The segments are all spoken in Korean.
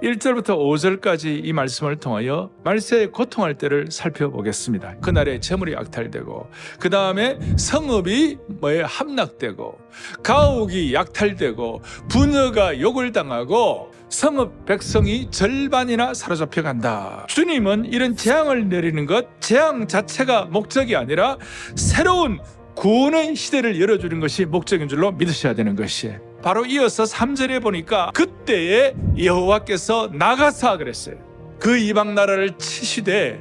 1절부터 5절까지 이 말씀을 통하여 말세에 고통할 때를 살펴보겠습니다. 그날에 재물이 약탈되고, 그 다음에 성읍이 함락되고, 가옥이 약탈되고, 부녀가 욕을 당하고, 성읍 백성이 절반이나 사로잡혀 간다. 주님은 이런 재앙을 내리는 것, 재앙 자체가 목적이 아니라 새로운 구원의 시대를 열어주는 것이 목적인 줄로 믿으셔야 되는 것이에요. 바로 이어서 3절에 보니까 그때에 여호와께서 나가사 그랬어요. 그 이방 나라를 치시되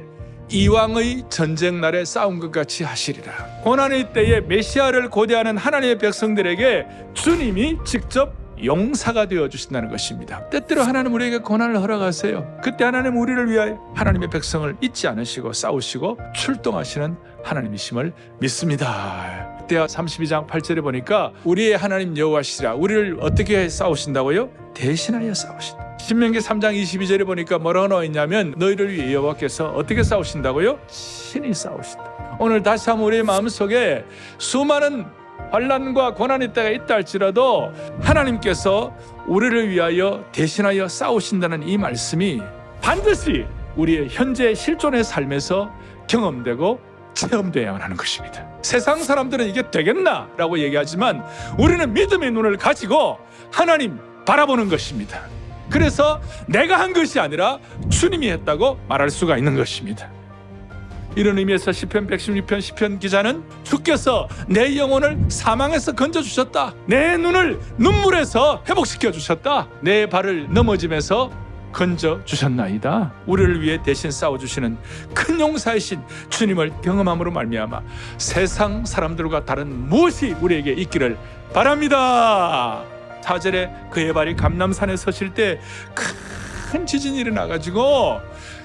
이왕의 전쟁 날에 싸운 것 같이 하시리라. 고난의 때에 메시아를 고대하는 하나님의 백성들에게 주님이 직접 용사가 되어주신다는 것입니다. 때때로 하나님 우리에게 고난을 허락하세요. 그때 하나님 우리를 위하여 하나님의 백성을 잊지 않으시고 싸우시고 출동하시는 하나님이심을 믿습니다. 그때야 32장 8절에 보니까 우리의 하나님 여호와시라. 우리를 어떻게 싸우신다고요? 대신하여 싸우신다. 신명기 3장 22절에 보니까 뭐라고 나와 있냐면 너희를 위해 여호와께서 어떻게 싸우신다고요? 친히 싸우신다. 오늘 다시 한번 우리의 마음속에 수많은 환난과 고난의 때가 있다 할지라도 하나님께서 우리를 위하여 대신하여 싸우신다는 이 말씀이 반드시 우리의 현재 실존의 삶에서 경험되고 체험되어야만 하는 것입니다. 세상 사람들은 이게 되겠나? 라고 얘기하지만 우리는 믿음의 눈을 가지고 하나님 바라보는 것입니다. 그래서 내가 한 것이 아니라 주님이 했다고 말할 수가 있는 것입니다. 이런 의미에서 시편 116편 시편 기자는 주께서 내 영혼을 사망에서 건져주셨다. 내 눈을 눈물에서 회복시켜주셨다. 내 발을 넘어짐에서 건져주셨나이다. 우리를 위해 대신 싸워주시는 큰 용사이신 주님을 경험함으로 말미암아 세상 사람들과 다른 무엇이 우리에게 있기를 바랍니다. 4절에 그의 발이 감람산에 서실 때 큰 지진이 일어나가지고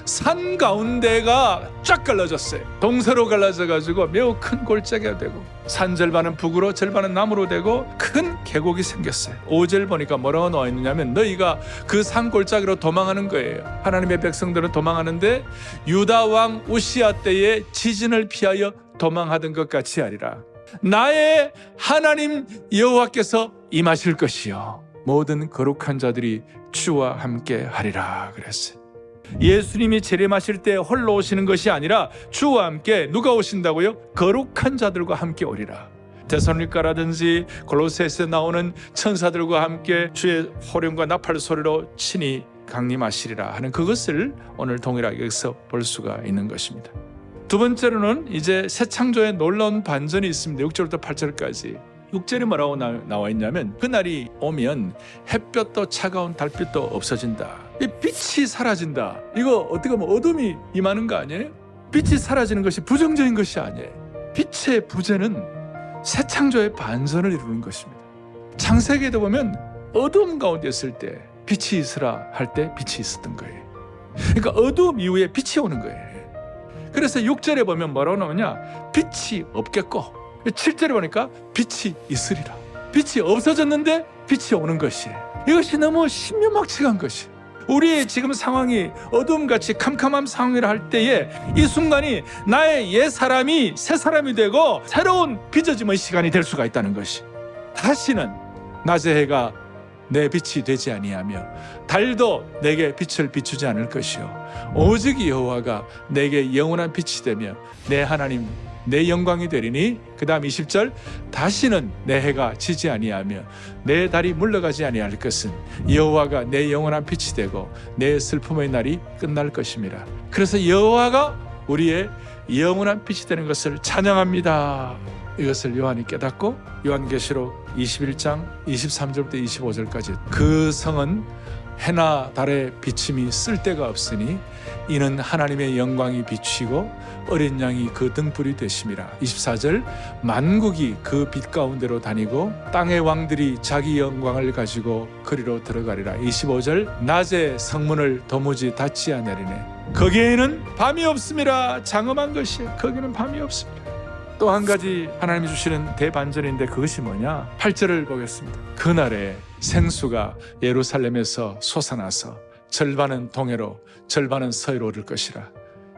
산 가운데가 쫙 갈라졌어요. 동서로 갈라져가지고 매우 큰 골짜기가 되고 산 절반은 북으로 절반은 남으로 되고 큰 계곡이 생겼어요. 5절 보니까 뭐라고 나와 있느냐면 너희가 그 산 골짜기로 도망하는 거예요. 하나님의 백성들은 도망하는데 유다 왕 우시야 때에 지진을 피하여 도망하던 것 같이 하리라. 나의 하나님 여호와께서 임하실 것이요 모든 거룩한 자들이 주와 함께 하리라 그랬어요. 예수님이 재림하실 때 홀로 오시는 것이 아니라 주와 함께 누가 오신다고요? 거룩한 자들과 함께 오리라. 데살로니가라든지 골로새서에 나오는 천사들과 함께 주의 호령과 나팔 소리로 친히 강림하시리라 하는 그것을 오늘 동일하게 여기서 볼 수가 있는 것입니다. 두 번째로는 이제 새 창조의 놀라운 반전이 있습니다. 6절부터 8절까지. 6절에 뭐라고 나와 있냐면 그날이 오면 햇볕도 차가운 달빛도 없어진다. 이 빛이 사라진다. 이거 어떻게 보면 어둠이 임하는 거 아니에요? 빛이 사라지는 것이 부정적인 것이 아니에요. 빛의 부재는 새 창조의 반전을 이루는 것입니다. 창세기에도 보면 어둠 가운데 있을 때 빛이 있으라 할 때 빛이 있었던 거예요. 그러니까 어둠 이후에 빛이 오는 거예요. 그래서 6절에 보면 뭐라고 나오냐? 빛이 없겠고 7절에 보니까 빛이 있으리라. 빛이 없어졌는데 빛이 오는 것이에요. 이것이 너무 신묘막측한 것이에요. 우리의 지금 상황이 어둠같이 캄캄한 상황이라 할 때에 이 순간이 나의 옛 사람이 새 사람이 되고 새로운 빚어짐의 시간이 될 수가 있다는 것이. 다시는 낮의 해가 내 빛이 되지 아니하며 달도 내게 빛을 비추지 않을 것이요 오직 여호와가 내게 영원한 빛이 되며 내 하나님 내 영광이 되리니 그 다음 20절 다시는 내 해가 지지 아니하며 내 달이 물러가지 아니할 것은 여호와가 내 영원한 빛이 되고 내 슬픔의 날이 끝날 것입니다. 그래서 여호와가 우리의 영원한 빛이 되는 것을 찬양합니다. 이것을 요한이 깨닫고 요한계시록 21장 23절부터 25절까지 그 성은 해나 달의 비침이 쓸데가 없으니 이는 하나님의 영광이 비치고 어린 양이 그 등불이 되심이라. 24절 만국이 그 빛 가운데로 다니고 땅의 왕들이 자기 영광을 가지고 그리로 들어가리라. 25절 낮에 성문을 도무지 닫지 않으리네. 거기에는 밤이 없음이라. 장엄한 것이에요. 거기는 밤이 없습니다. 또 한 가지 하나님이 주시는 대반전인데 그것이 뭐냐? 8절을 보겠습니다. 그날에 생수가 예루살렘에서 솟아나서 절반은 동해로 절반은 서해로 오를 것이라.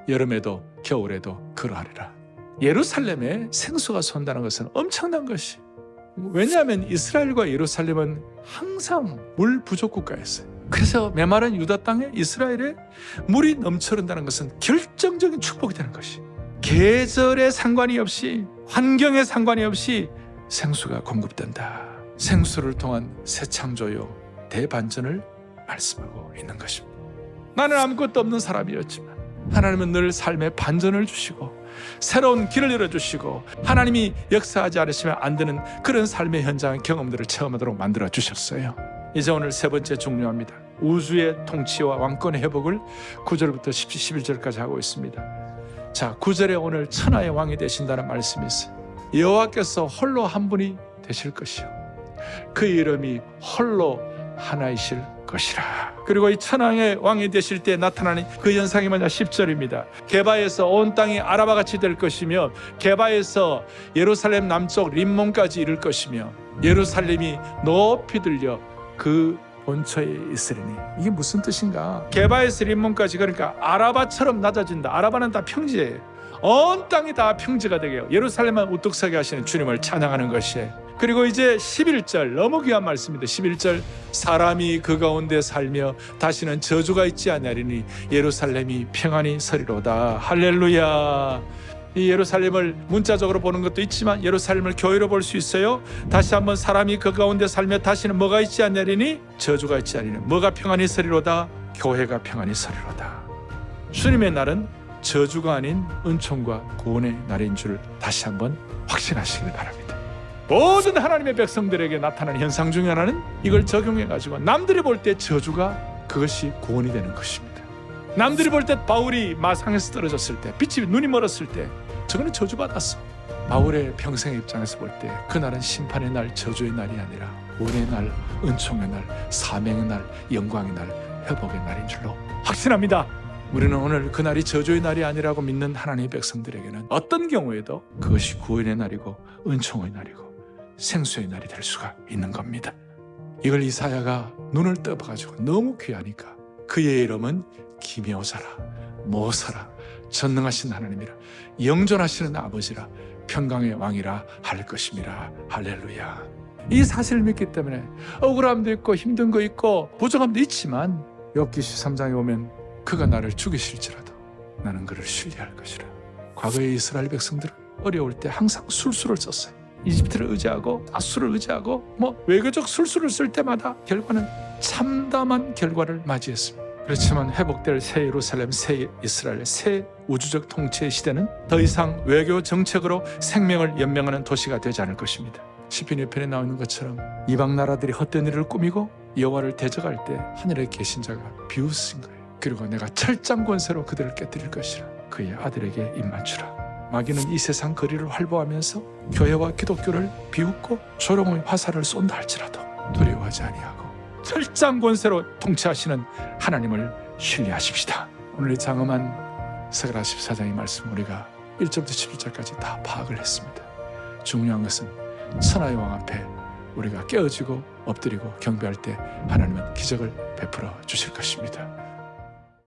여름에도 겨울에도 그러하리라. 예루살렘에 생수가 솟는다는 것은 엄청난 것이. 왜냐하면 이스라엘과 예루살렘은 항상 물 부족 국가였어요. 그래서 메마른 유다 땅에 이스라엘에 물이 넘쳐른다는 것은 결정적인 축복이 되는 것이, 계절에 상관이 없이 환경에 상관이 없이 생수가 공급된다. 생수를 통한 새 창조요 대반전을 말씀하고 있는 것입니다. 나는 아무것도 없는 사람이었지만 하나님은 늘 삶에 반전을 주시고 새로운 길을 열어주시고 하나님이 역사하지 않으시면 안 되는 그런 삶의 현장 경험들을 체험하도록 만들어 주셨어요. 이제 오늘 세 번째 중요합니다. 우주의 통치와 왕권의 회복을 9절부터 11절까지 하고 있습니다. 자, 9절에 오늘 천하의 왕이 되신다는 말씀이 있어요. 여호와께서 홀로 한 분이 되실 것이요 그 이름이 홀로 하나이실 것이라. 그리고 이 천하의 왕이 되실 때 나타나는 그 현상이 뭐냐, 10절입니다. 게바에서 온 땅이 아라바같이 될 것이며 게바에서 예루살렘 남쪽 림몬까지 이를 것이며 예루살렘이 높이 들려 그 본처에 있으리니. 이게 무슨 뜻인가? 게바에서 림몬까지, 그러니까 아라바처럼 낮아진다. 아라바는 다 평지예요. 온 땅이 다 평지가 되게 예루살렘만 우뚝 서게 하시는 주님을 찬양하는 것이에요. 그리고 이제 11절, 너무 귀한 말씀입니다. 11절, 사람이 그 가운데 살며 다시는 저주가 있지 아니하리니 예루살렘이 평안히 서리로다. 할렐루야. 이 예루살렘을 문자적으로 보는 것도 있지만 예루살렘을 교회로 볼 수 있어요. 다시 한번, 사람이 그 가운데 살며 다시는 뭐가 있지 아니하리니 저주가 있지 아니하리니. 뭐가 평안히 서리로다? 교회가 평안히 서리로다. 주님의 날은 저주가 아닌 은총과 구원의 날인 줄 다시 한번 확신하시길 바랍니다. 모든 하나님의 백성들에게 나타나는 현상 중에 하나는 이걸 적용해가지고 남들이 볼 때 저주가 그것이 구원이 되는 것입니다. 남들이 볼 때 바울이 마상에서 떨어졌을 때, 빛이 눈이 멀었을 때 저거는 저주받았어. 바울의 평생의 입장에서 볼 때 그날은 심판의 날, 저주의 날이 아니라 구원의 날, 은총의 날, 사명의 날, 영광의 날, 회복의 날인 줄로 확신합니다. 우리는 오늘 그날이 저주의 날이 아니라고 믿는 하나님의 백성들에게는 어떤 경우에도 그것이 구원의 날이고 은총의 날이고 생수의 날이 될 수가 있는 겁니다. 이걸 이사야가 눈을 떠봐가지고 너무 귀하니까 그의 이름은 기묘자라, 모사라, 전능하신 하나님이라, 영존하시는 아버지라, 평강의 왕이라 할 것임이라. 할렐루야. 이 사실을 믿기 때문에 억울함도 있고 힘든 거 있고 부정함도 있지만 욥기 13장에 오면 그가 나를 죽이실지라도 나는 그를 신뢰할 것이라. 과거의 이스라엘 백성들은 어려울 때 항상 술수를 썼어요. 이집트를 의지하고 아수를 의지하고 외교적 술수를 쓸 때마다 결과는 참담한 결과를 맞이했습니다. 그렇지만 회복될 새 예루살렘, 새 이스라엘, 새 우주적 통치의 시대는 더 이상 외교 정책으로 생명을 연명하는 도시가 되지 않을 것입니다. 시편 1편에 나오는 것처럼 이방 나라들이 헛된 일을 꾸미고 여호와를 대적할 때 하늘에 계신 자가 비웃으신 거예요. 그리고 내가 철장 권세로 그들을 깨뜨릴 것이라. 그의 아들에게 입맞추라. 마귀는 이 세상 거리를 활보하면서 교회와 기독교를 비웃고 조롱의 화살을 쏜다 할지라도 두려워하지 아니하고 철장 권세로 통치하시는 하나님을 신뢰하십시다. 오늘 이 장엄한 스가랴 14장의 말씀 우리가 1절부터 11절까지 다 파악을 했습니다. 중요한 것은 천하의 왕 앞에 우리가 깨어지고 엎드리고 경배할 때 하나님은 기적을 베풀어 주실 것입니다.